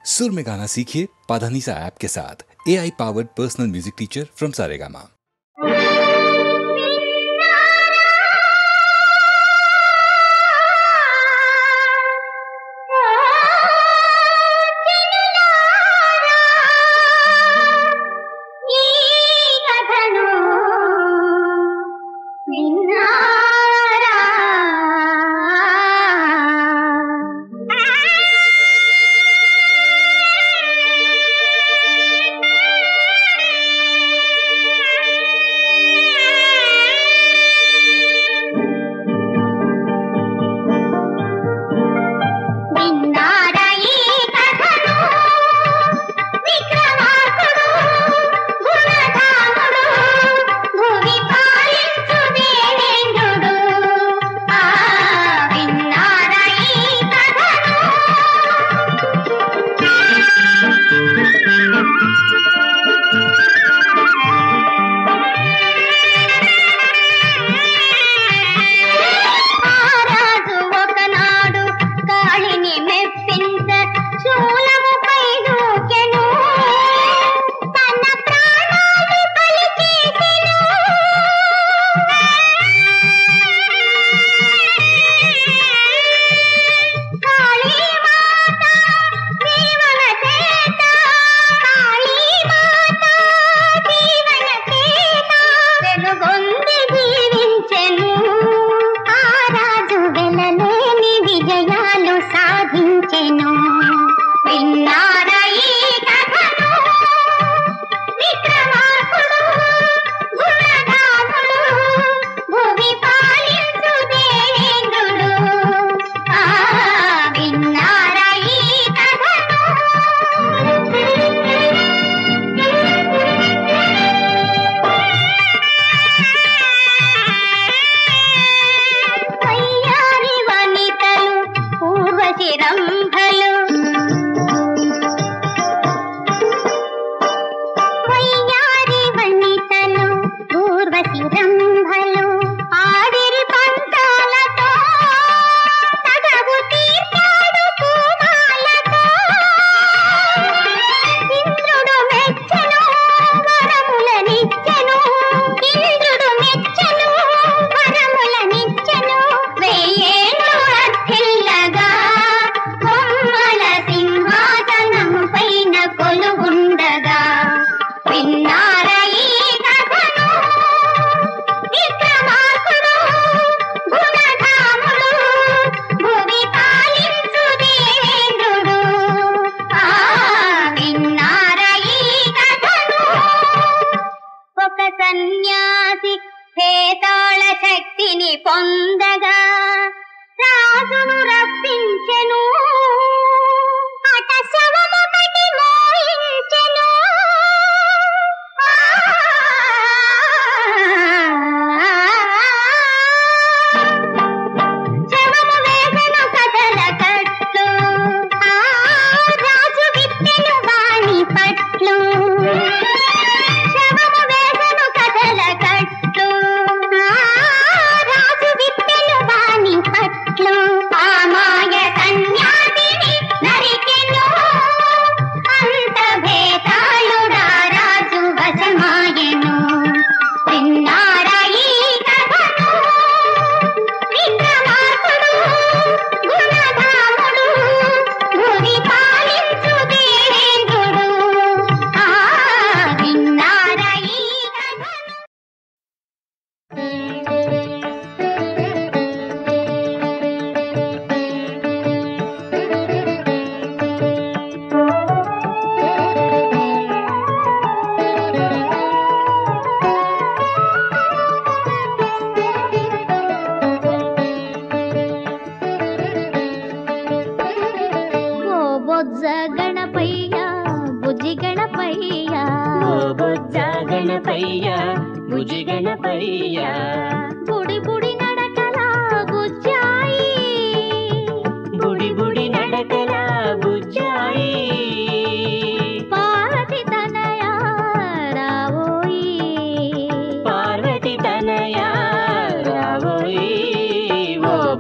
सुर में गाना सीखिए पाधानीसा ऐप के साथ। AI powered personal music teacher from Saregama.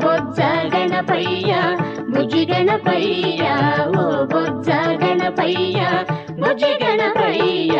బొజ్జ గణపయ్య భుజి గణపయ్య ఓ బొజ్జ గణ గణపయ్య బుజ్జి గణపయ్య.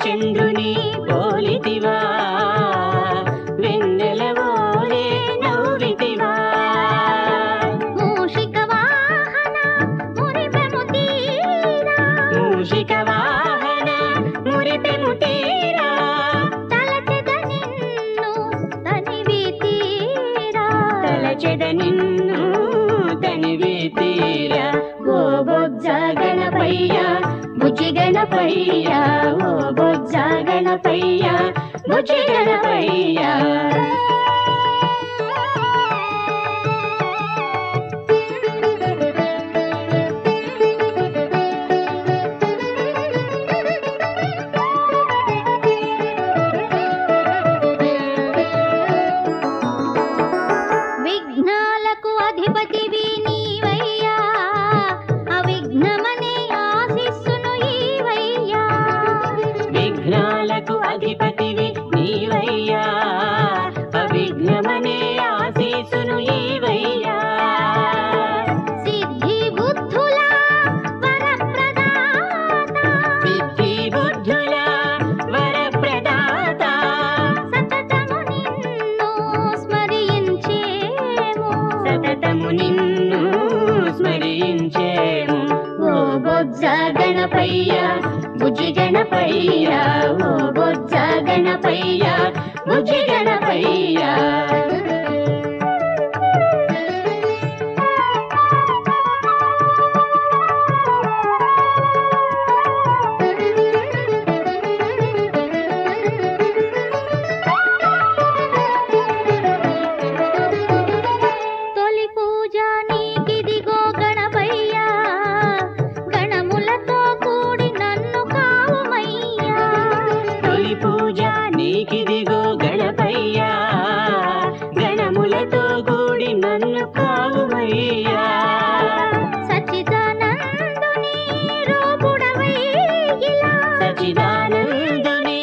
చంద్రుని పోలితివా వెన్నెల ఓలే నవ్వితివా. మూషిక వాహన మురిపెము తీరా మూషిక వాహన మురిపెము తీరా. తలచెద నిన్ను తనివి తీరా తలచెద నిన్ను తనివి తీరా. ఓ బొజ్జ గణపయ్య బుజ్జి గణపయ్య ఓ బొజ్జ గణపయ్య బుజ్జి గణపయ్య. విఘ్నాలకు అధిపతివి నీవయ్యా అవిఘ్నమనే ఆశీస్సును ఈవయ్యా. విఘ్నాలకు అధిపతివి నీవయ్యా అవిఘ్నమనే ఆశీస్సును ఈవయ్యా. సిద్ధి బుద్ధుల వరప్రదాత సిద్ధి బుద్ధుల వరప్రదాత. సతతము నిన్ను స్మరించేము సతతము నిన్ను స్మరించేము. ఓ బొజ్జ గణపయ్య బుజ్జి గణపయ్య ఓ బొజ్జ గణపయ్య బుజ్జి గణపయ్య. తొలి పూజ నీకిదిగో గణపయ్య గణములతో కూడి నన్ను కావుమయ్యా. తొలి పూజ నీకిదిగో గణపయ్య గణములతో కూడి నన్ను కావుమయ్యా. సచ్చిదానందుని రూపుడవై ఇలా సచ్చిదానందుని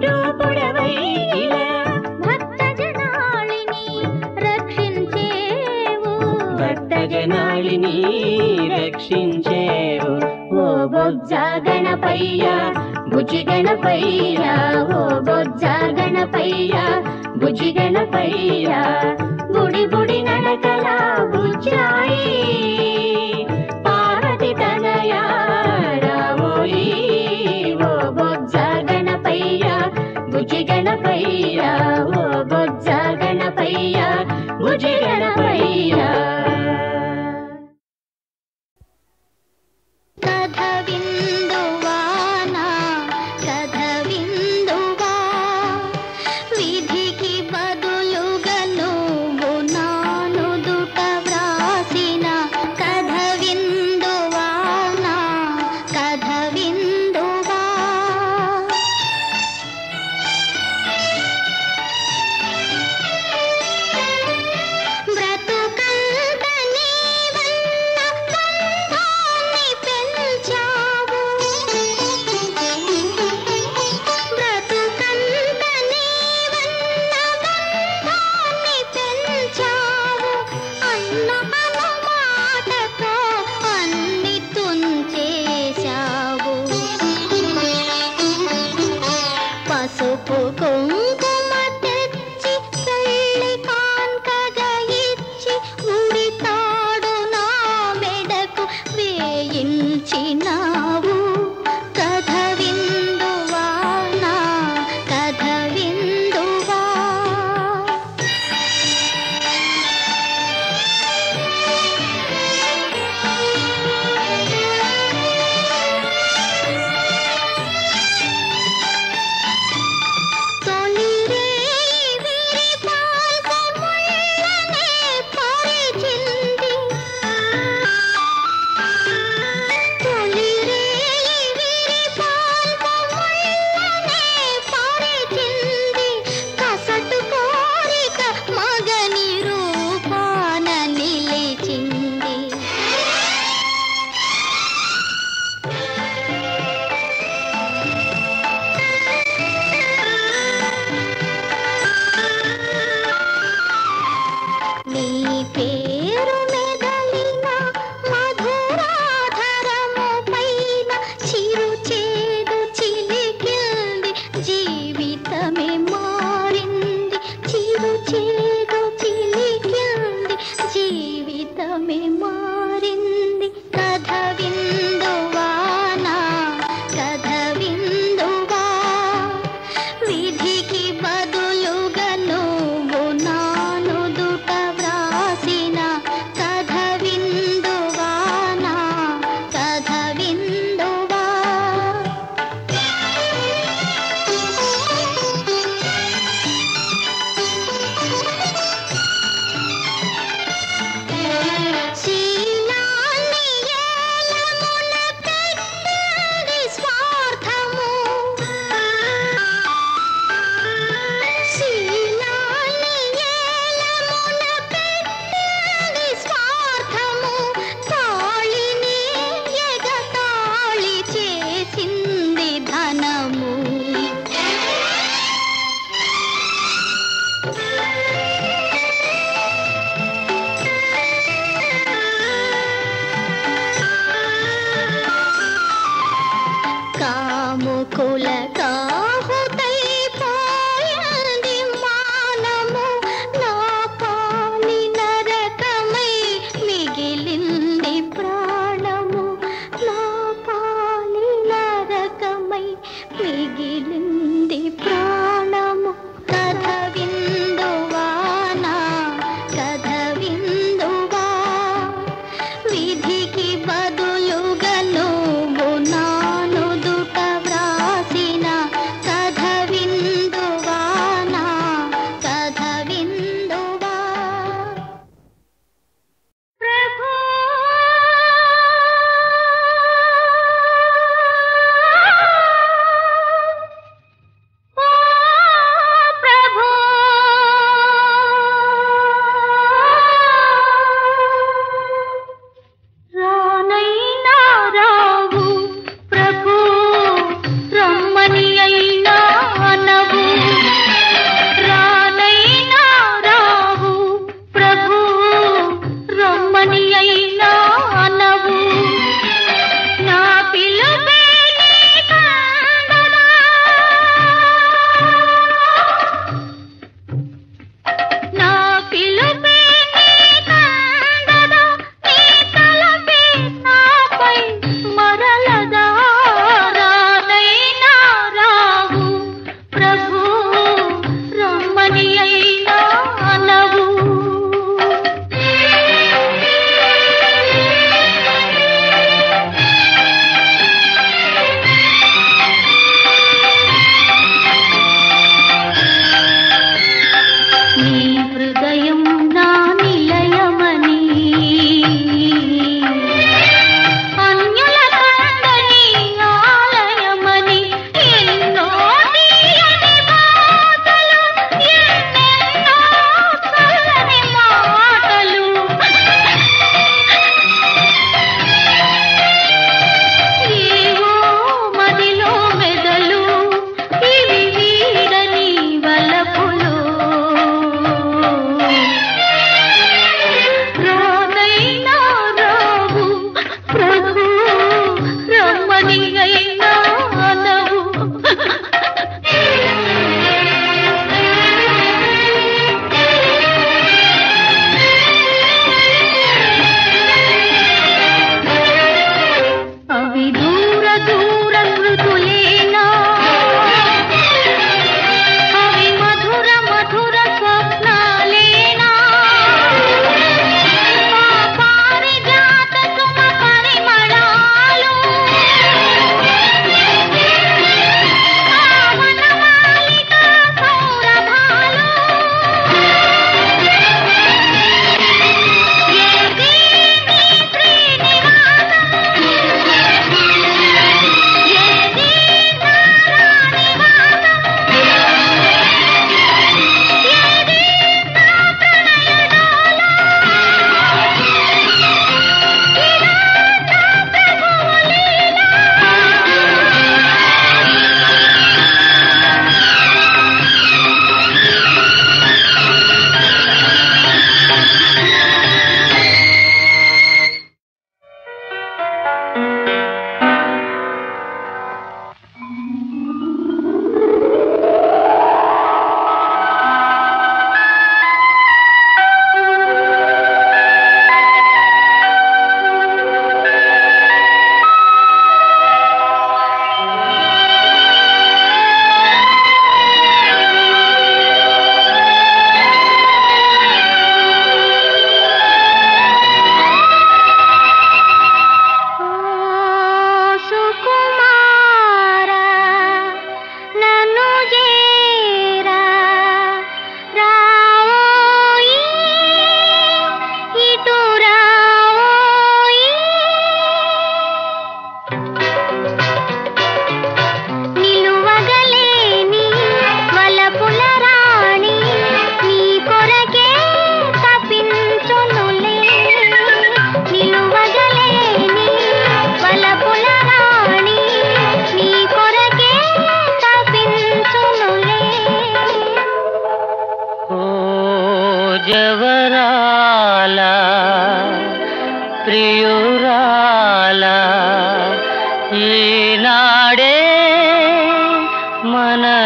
రూపుడవై ఇలా. భక్త జనాళిని రక్షించేవు భక్త జనాళిని రక్షించేవు. ఓ బొజ్జ గణపయ్య బుజ్జి గణపయ్య ఓ బొజ్జ గణపయ్య బుజ్జి గణపయ్య. గుడి గుడి నడకల బుజ్జాయి పార్వతి తనయా రావోయి. ఓ బొజ్జ గణపయ్య బుజ్జి గణపయ్య ఓ బొజ్జ గణపయ్య బుజ్జి గణపయ్య. కథ విందువానా కథ విందువా విధికి బదులుగా నువ్వు నాను దుట వ్రాసిన కథ విందువానా కథ విందువా. చిలకాహుతైపోయింది మానము నా పాలి నరకమై మిగిలింది ప్రాణము నా పాలి నరకమై మిగిలింది ప్రాణము కథ విందువానా కథ విందువా విధికి బదులుగా నువ్వు నానుదుట వ్రాసిన కథ విందువానా కథ విందువా ప్రభు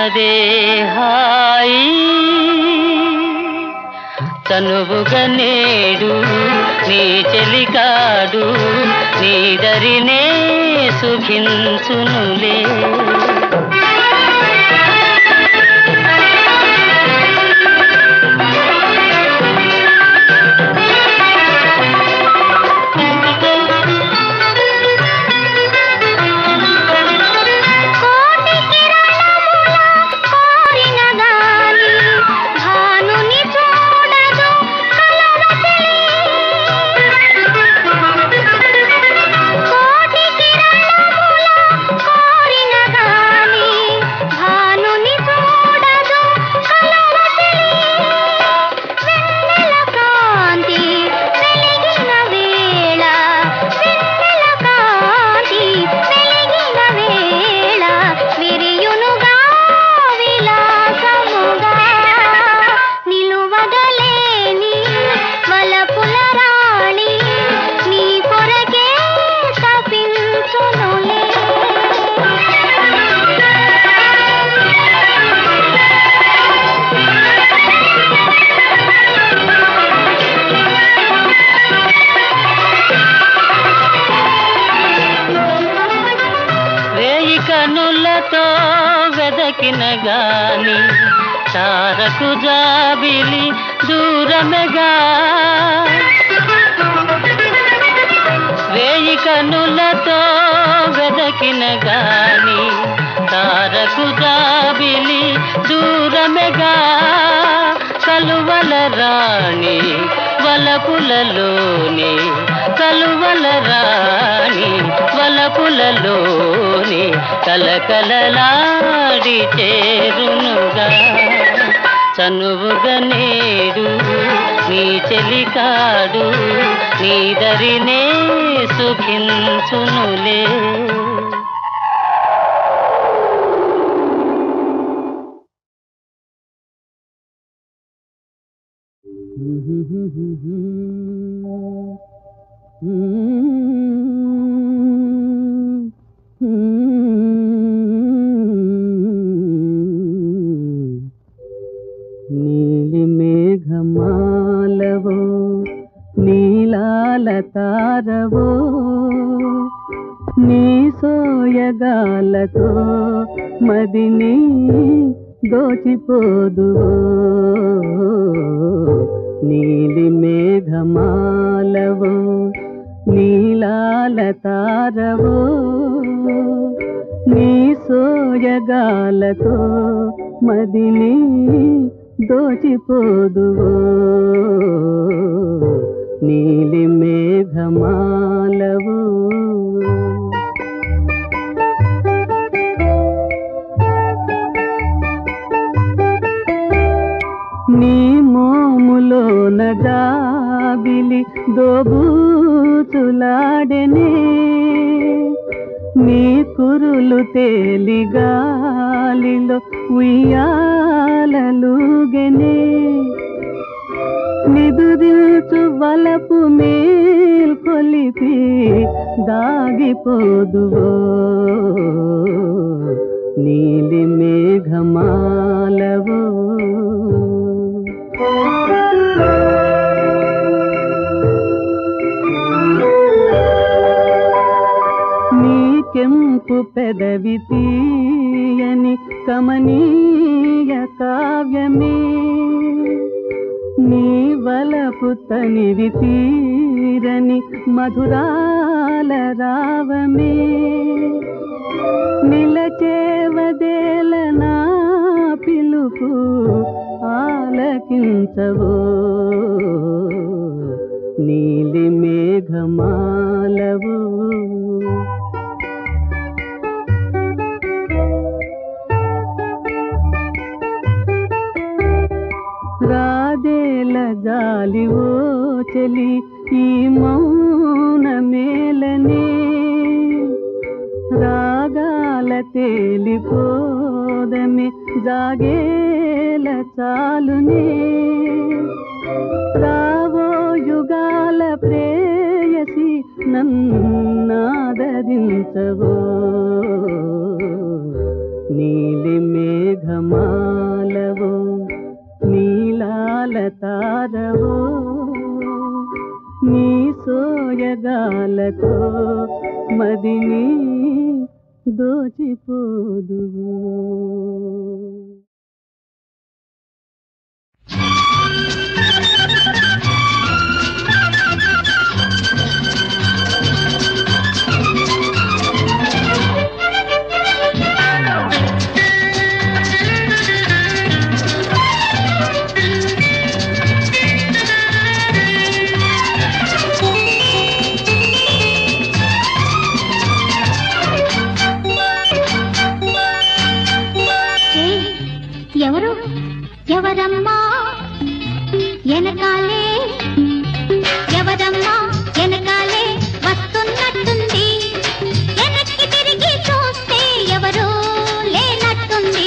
అదే హాయి తనువుగా నేడు నీ చెలికాడు నీ దరినే సుఖించునులే కనులతో వెదకిన గాని తారకు జాబిలి దూరమెగా వేయి కనులతో వెదకిన గాని తారకు జాబిలి దూరమెగా కలువల రాణి వలపులలోని కలువల రాణి వలపులలోని కలకలలాడి చేరునుగా చనువుగా నేడు నీ చెలికాడు నీ దరినే సుఖించునులే నీలి మేఘమాలవో నీలాల తారవో నీ సోయగాలతో మదిని దోచిపోదువో నీలి మేఘమాలవో నీలాల తారవో నీ సోయగాలతో మదిని దోచిపోదువో నీలి మేఘమాలవో నీ మోములోన జాబిలి దోబూచులాడెనే నీ కురులు తేలి గాలిలో ఉయ్యాలలుగెనే నిదురించు వలపు మేల్కొలిపి దాగిపోదువో నీలి మేఘమాలవో కెంపు పెదవి తీయని కమనీయ కావ్యమే నీ వలపు తనివి తీరని మధురాల రావమే నిలచేవదేల నా పిలుపు ఆలకించవో నీలి మేఘమాలవో రాదేల జాలివో చెలి ఈ మౌన మేలనే రాగాల తేలిపోదమి జాగేల చాలునే రావో యుగాల ప్రేయసి నన్నాదరించవో నీలి మే మేఘమాలవో నీలాల తారవో నీ సోయగాలతో మదిని దోచిపోదువో. ఎవరు ఎవరమ్మా వెనకాలే ఎవరమ్మా వెనకాలే వస్తున్నట్టుంది వెనక్కి తిరిగి చూస్తే ఎవరో లేనట్టుంది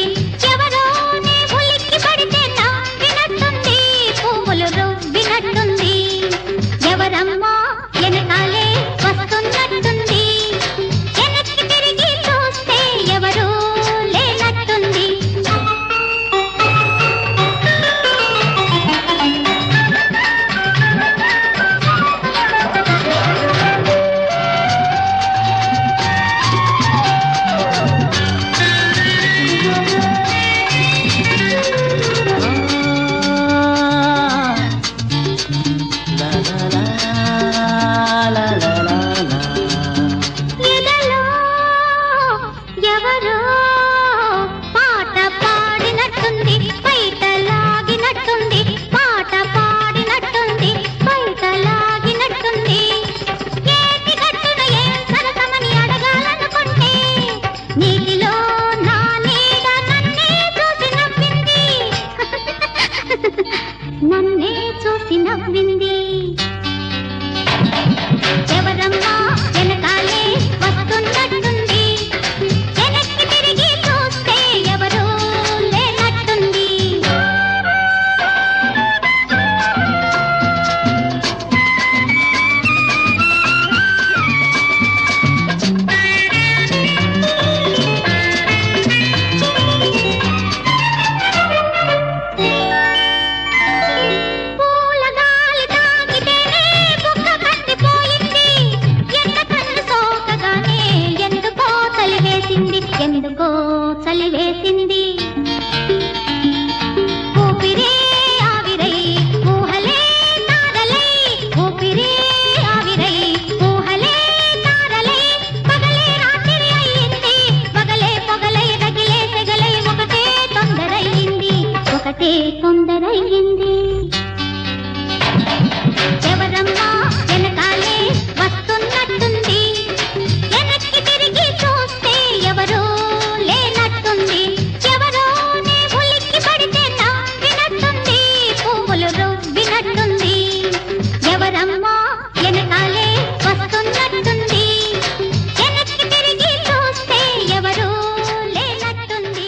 ఎవరో నీ ఉలిక్కి పడితే నవ్వినట్టుంది పువ్వులు రువ్వినట్టుంది ఎవరమ్మా వెనకాలే వస్తున్నట్టుంది వెనక్కి తిరిగి చూస్తే ఎవరో లేనట్టుంది. ఎవరో పాట పాడినట్టుంది బయట లాగినట్టుంది పాట పాడినట్టుంది బయట లాగినట్టుంది ఏటి గట్టున ఏం సరసమని అడగాలనుకుంటే నీటిలో నా నీడ నన్నే చూసి నవ్వింది నన్నే చూసి నవ్వింది. ఎవరమ్మా వెనకాలే వస్తున్నట్టుంది వెనక్కి తిరిగి చూస్తే ఎవరో లేనట్టుంది. పూల గాలి తాకితేనే బుగ్గ కందిపోయింది ఎండ కన్ను సోకగానే ఎందుకో చలివేసింది ఎందుకో చలివేసింది. ఊపిరే ఆవిరై ఊహలే తారలై ఊపిరే ఆవిరై ఊహలే తారలై పగలే రాత్రి అయ్యింది పగలే పొగలై రగిలే సెగలై ఒకటే తొందరయ్యింది ఒకటే తొందరయ్యింది. ఎవరమ్మా వెనకాలే వస్తున్నట్టుంది వెనక్కి తిరిగి చూస్తే ఎవరో లేనట్టుంది ఎవరో నీ ఉలిక్కి పడితే నవ్వినట్టుంది పువ్వులు రువ్వినట్టుంది. ఎవరమ్మా వెనకాలే వస్తున్నట్టుంది వెనక్కి తిరిగి చూస్తే ఎవరో లేనట్టుంది.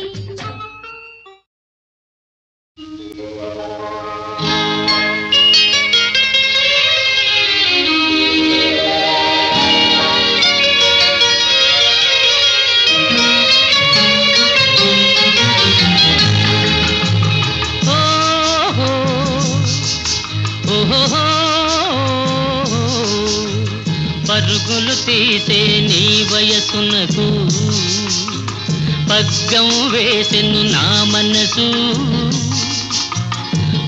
పరుగులు తీసే నీ వయసునకు పగ్గం వేసెను నా మనసు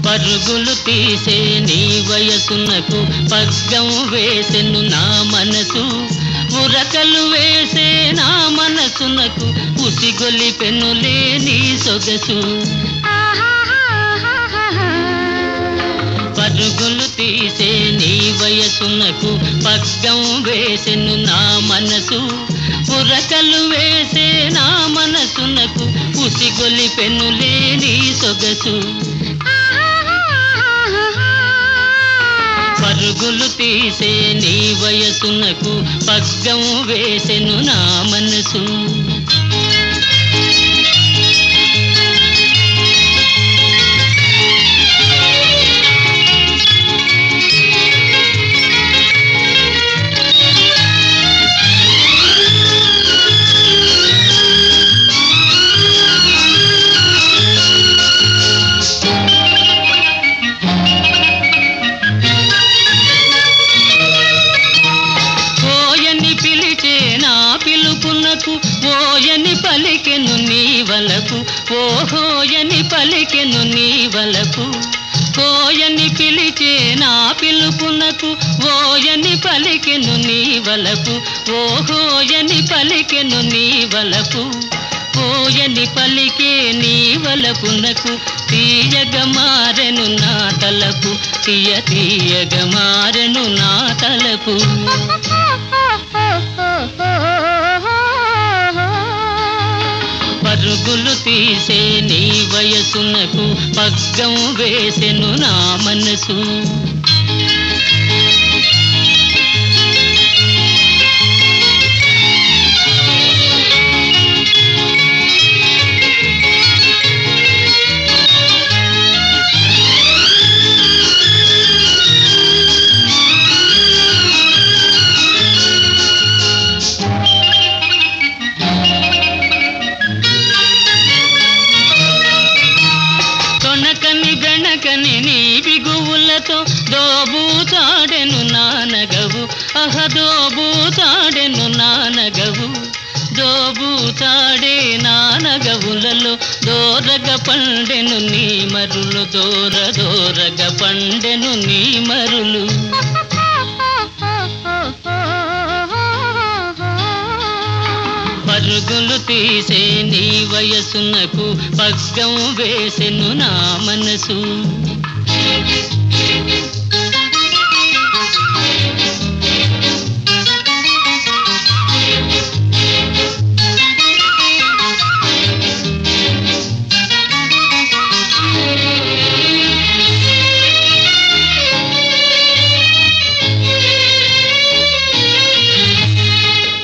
పరుగులు తీసే నీ వయసునకు పగ్గం వేసెను నా మనసు ఉరకలు వేసే నా మనసునకు ఉసిగొలిపెనులే నీ సొగసు పరుగులు తీసే నీ వయసునకు పగ్గం వేసెను నా మనసు ఉరకలు వేసే నా మనసునకు ఉసిగొలిపెనులే నీ సొగసు పరుగులు తీసే నీ వయసునకు పగ్గం వేసెను నా మనసు ఓహోయని పలికెను నీ వలపు, కోయని పిలిచే నా పిలుపునకు ఓయని పలికెను నీ వలపు, ఓహోయని పలికెను నీ వలపు, ఓయని పలికే నీ వలపునకు తీయగా మారెను నా తలపు, తీయ తీయగా మారెను నా తలపు. పరుగులు తీసే నీ వయసునకు పగ్గం వేసెను నా మనసు. గణకని నీ బిగువులతో దోబూచాడెను నానగవు, దోబూచాడెను నానగవు, దోబూచాడే నానగవులలో దోరగ పండెను నీ మరులు, దోరగ పండెను నీ మరులు. పరుగులు తీసే నీ వయసునకు పగ్గం వేసెను నా మనసు.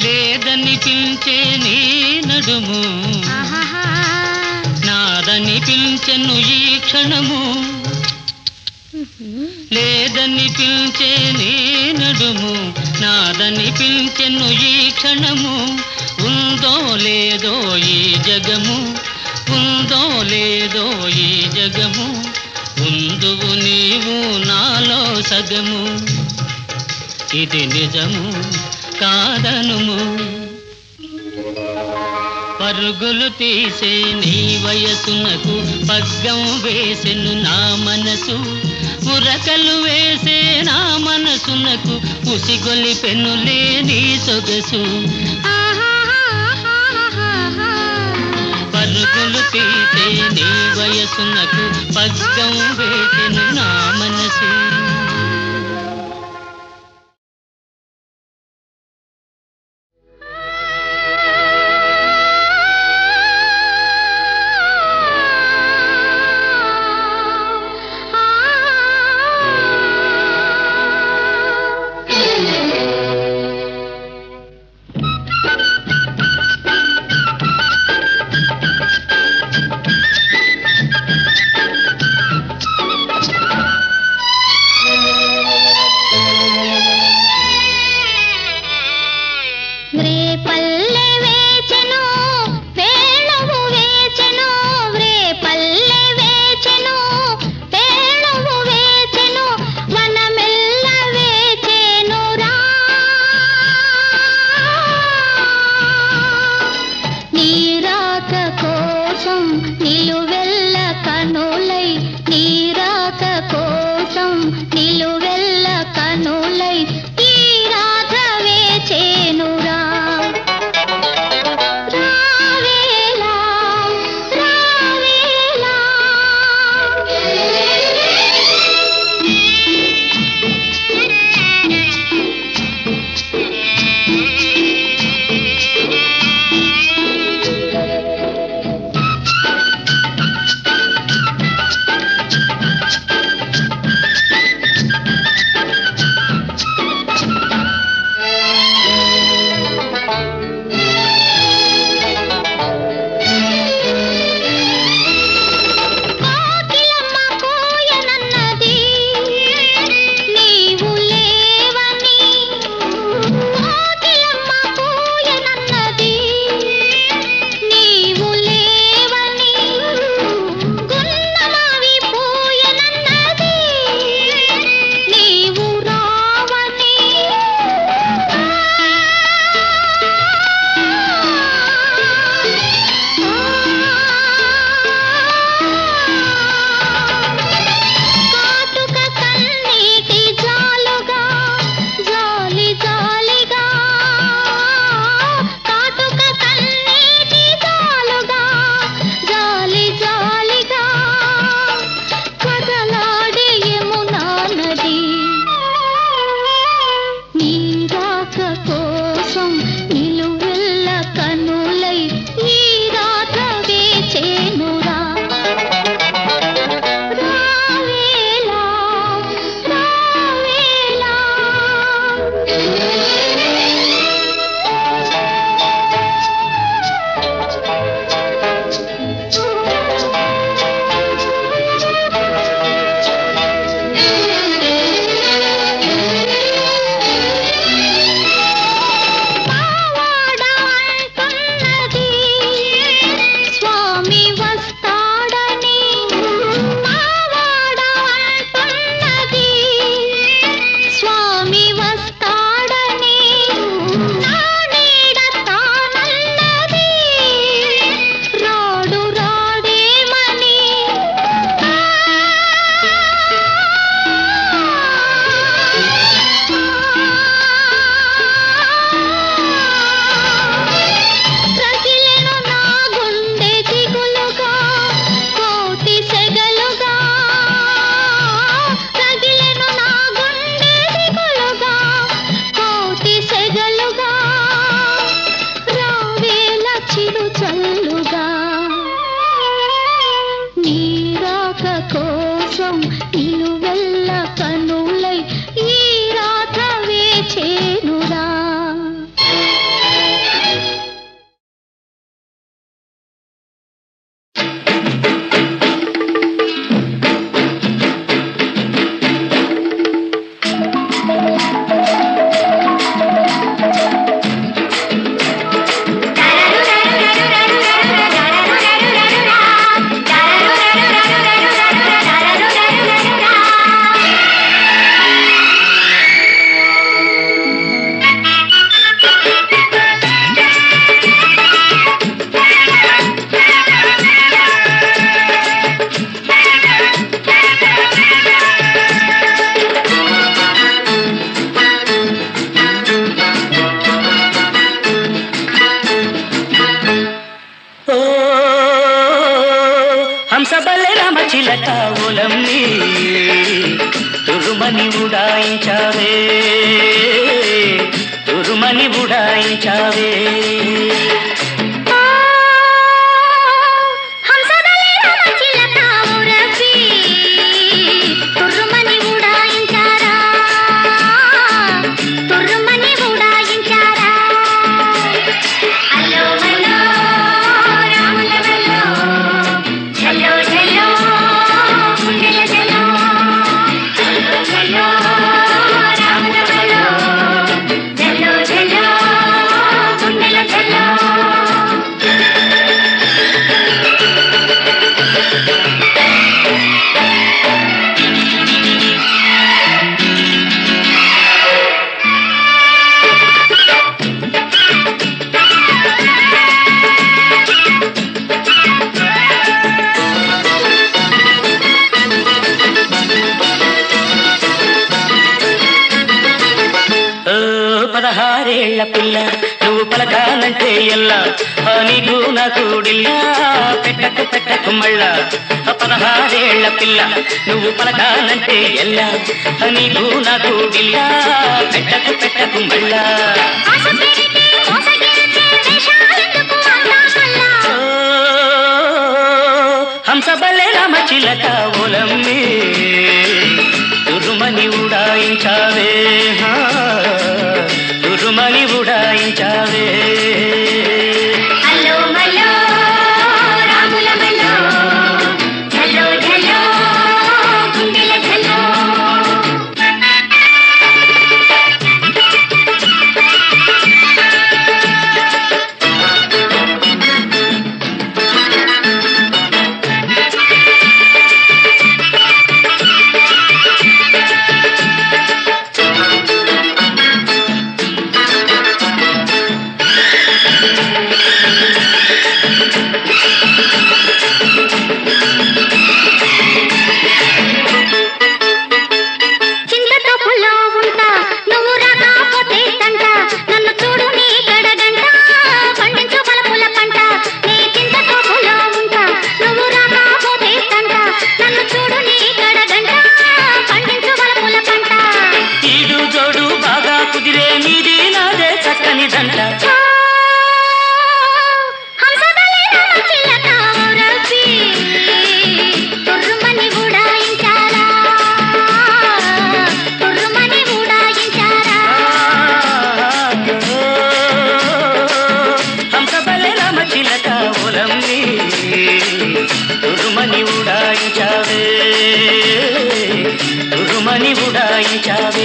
లేదనిపించే నీ నడుము నాదనిపించెను ఈ క్షణము, లేదనిపించే నీ నడుము నాదనిపించెను ఈ క్షణము. ఉందో లేదో ఈ జగము, ఉందో లేదో ఈ జగము, ఉందువు నీవు నాలో సగము, ఇది నిజము కాదనుము. పరుగులు తీసే నీ వయసునకు పగ్గం వేసెను నా మనసు, ఉరకలు వేసే నా మనసునకు ఉసిగొలిపెనులే నీ సొగసు. పరుగులు తీసే నీ వయసునకు పగ్గం వేసెను నా మనసు. కోసం నిలువెల్ల కనులై ఈ రాత వేచేనురా. చిలక ఒలమ్మి తురుమని ఉడాయించావే తురుమని ఉడాయించావే పిల్ల నువ్వు పలకాలంటే ఎల్లా నీకు నాకు డిల్లా పెట్టకు పెట్టకు మళ్ళా 16 పిల్ల నువ్వు పలకాలంటే ఎల్లా నీకు నాకు డిల్లా పెట్టకు పెట్టకు మళ్ళా హంసబలే రామ చిలక ఓలమ్మి తురుమని ఉడాయించావే తురుమని ఉడాయించావే హలో మలో రాముల మలో ఝలో ఝలో గుండెల ఝలో తురుమని ఉడాయించావే